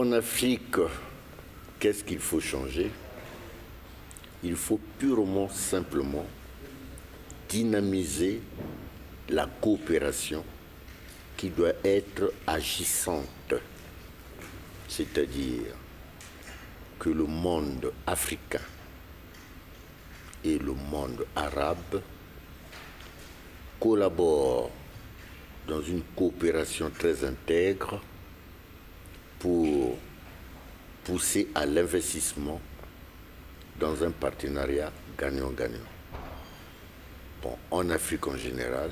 En Afrique, qu'est-ce qu'il faut changer? Il faut purement, simplement dynamiser la coopération qui doit être agissante. C'est-à-dire que le monde africain et le monde arabe collaborent dans une coopération très intègre pour pousser à l'investissement dans un partenariat gagnant-gagnant. Bon, en Afrique en général,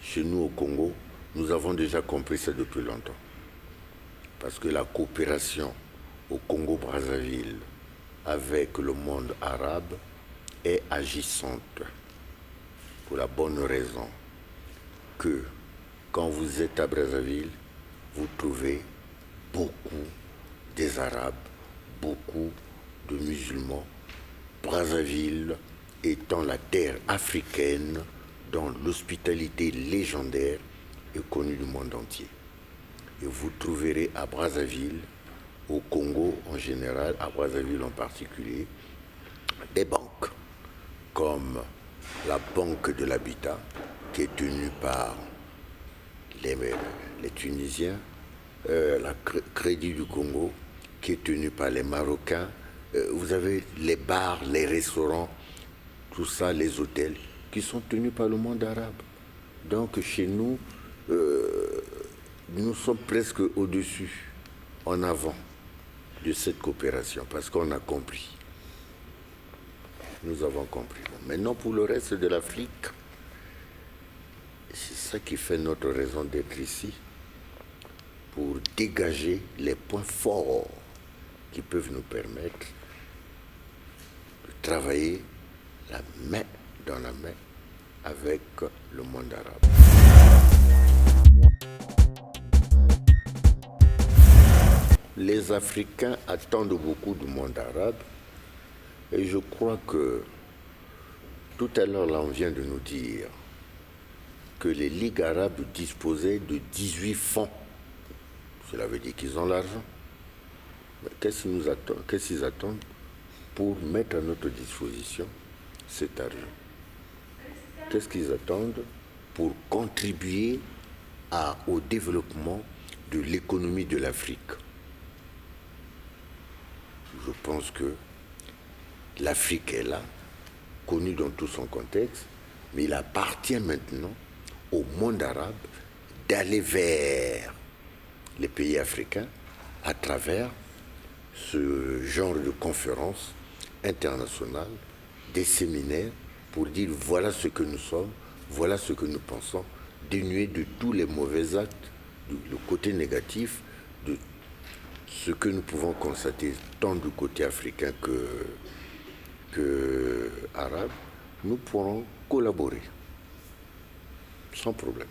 chez nous au Congo, nous avons déjà compris ça depuis longtemps. Parce que la coopération au Congo-Brazzaville avec le monde arabe est agissante. Pour la bonne raison que quand vous êtes à Brazzaville, vous trouvez beaucoup des Arabes, beaucoup de musulmans. Brazzaville étant la terre africaine dont l'hospitalité légendaire est connue du monde entier. Et vous trouverez à Brazzaville, au Congo en général, à Brazzaville en particulier, des banques comme la Banque de l'Habitat, qui est tenue par les Tunisiens, la Crédit du Congo, qui est tenue par les Marocains. Vous avez les bars, les restaurants, tout ça, les hôtels, qui sont tenus par le monde arabe. Donc chez nous, nous sommes presque au-dessus, en avant de cette coopération, parce qu'on a compris. Nous avons compris. Maintenant, pour le reste de l'Afrique, c'est ça qui fait notre raison d'être ici, pour dégager les points forts qui peuvent nous permettre de travailler la main dans la main avec le monde arabe. Les Africains attendent beaucoup du monde arabe et je crois que tout à l'heure, là, on vient de nous dire que les ligues arabes disposaient de 18 fonds. Cela veut dire qu'ils ont l'argent. Mais qu'est-ce qu'ils attendent pour mettre à notre disposition cet argent? Qu'est-ce qu'ils attendent pour contribuer au développement de l'économie de l'Afrique? Je pense que l'Afrique est là, connue dans tout son contexte, mais il appartient maintenant au monde arabe d'aller vers les pays africains à travers ce genre de conférences internationales, des séminaires, pour dire voilà ce que nous sommes, voilà ce que nous pensons, dénués de tous les mauvais actes, le côté négatif, de ce que nous pouvons constater tant du côté africain que arabe, nous pourrons collaborer sans problème.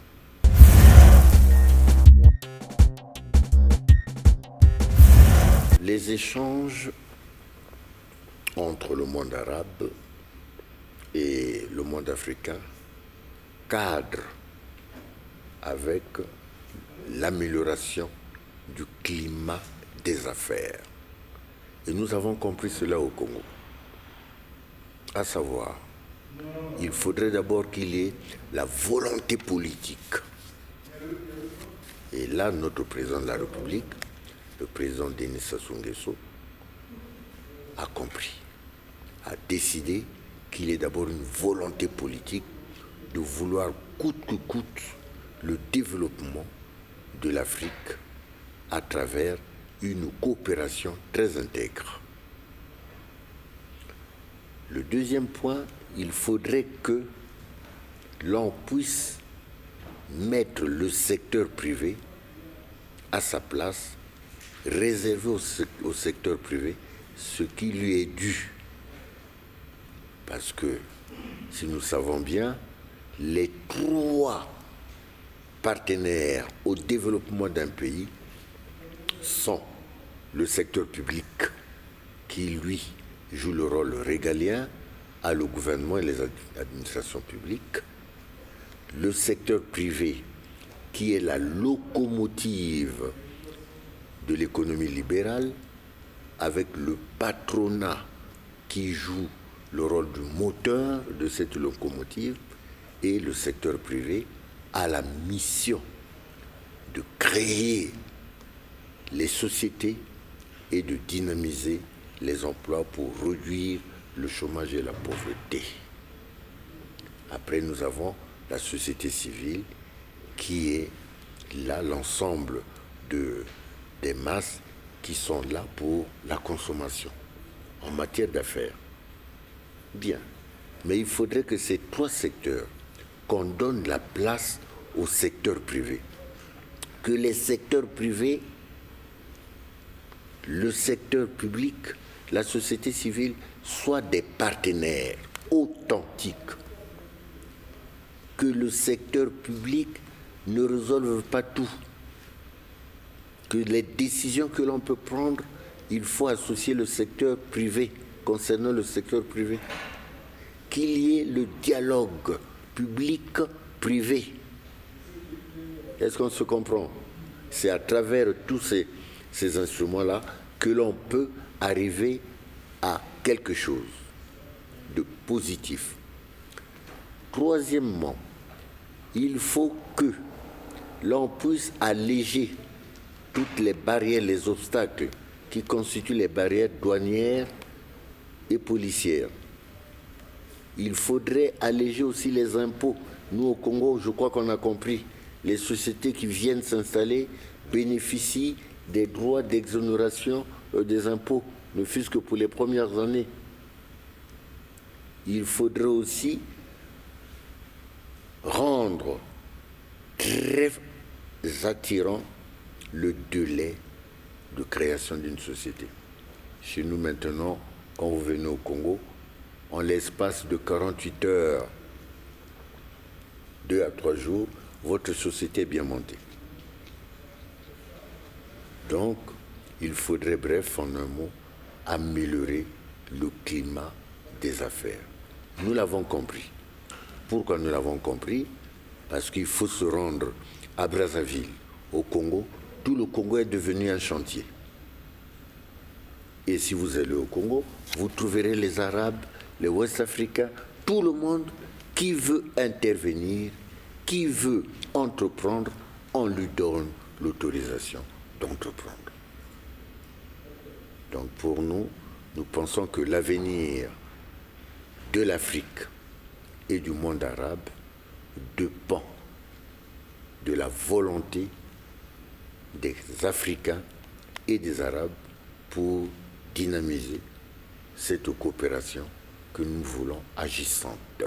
Les échanges entre le monde arabe et le monde africain cadrent avec l'amélioration du climat des affaires. Et nous avons compris cela au Congo. À savoir, il faudrait d'abord qu'il y ait la volonté politique. Et là, notre président de la République, le président Denis Sassou Nguesso, a compris, a décidé qu'il y ait d'abord une volonté politique de vouloir coûte que coûte le développement de l'Afrique à travers une coopération très intègre. Le deuxième point, il faudrait que l'on puisse mettre le secteur privé à sa place, réserver au secteur privé ce qui lui est dû. Parce que, si nous savons bien, les trois partenaires au développement d'un pays sont le secteur public, qui lui joue le rôle régalien à le gouvernement et les administrations publiques, le secteur privé, qui est la locomotive de l'économie libérale, avec le patronat qui joue le rôle du moteur de cette locomotive, et le secteur privé a la mission de créer les sociétés et de dynamiser les emplois pour réduire le chômage et la pauvreté. Après, nous avons la société civile qui est là, l'ensemble des masses qui sont là pour la consommation en matière d'affaires. Bien, mais il faudrait que ces trois secteurs, qu'on donne la place au secteur privé, que les secteurs privés, le secteur public, la société civile soient des partenaires authentiques, que le secteur public ne résolve pas tout, que les décisions que l'on peut prendre, il faut associer le secteur privé, concernant le secteur privé, qu'il y ait le dialogue public-privé. Est-ce qu'on se comprend? C'est à travers tous ces instruments-là que l'on peut arriver à quelque chose de positif. Troisièmement, il faut que l'on puisse alléger toutes les barrières, les obstacles qui constituent les barrières douanières et policières. Il faudrait alléger aussi les impôts. Nous, au Congo, je crois qu'on a compris, les sociétés qui viennent s'installer bénéficient des droits d'exonération des impôts, ne fût-ce que pour les premières années. Il faudrait aussi rendre très attirant le délai de création d'une société. Chez nous maintenant, quand vous venez au Congo, en l'espace de 48 heures, 2 à 3 jours, votre société est bien montée. Donc, il faudrait, bref, en un mot, améliorer le climat des affaires. Nous l'avons compris. Pourquoi nous l'avons compris? Parce qu'il faut se rendre à Brazzaville, au Congo. Tout le Congo est devenu un chantier. Et si vous allez au Congo, vous trouverez les Arabes, les Ouest-Africains, tout le monde qui veut intervenir, qui veut entreprendre, on lui donne l'autorisation d'entreprendre. Donc pour nous, nous pensons que l'avenir de l'Afrique et du monde arabe dépend de la volonté des Africains et des Arabes pour dynamiser cette coopération que nous voulons agissante.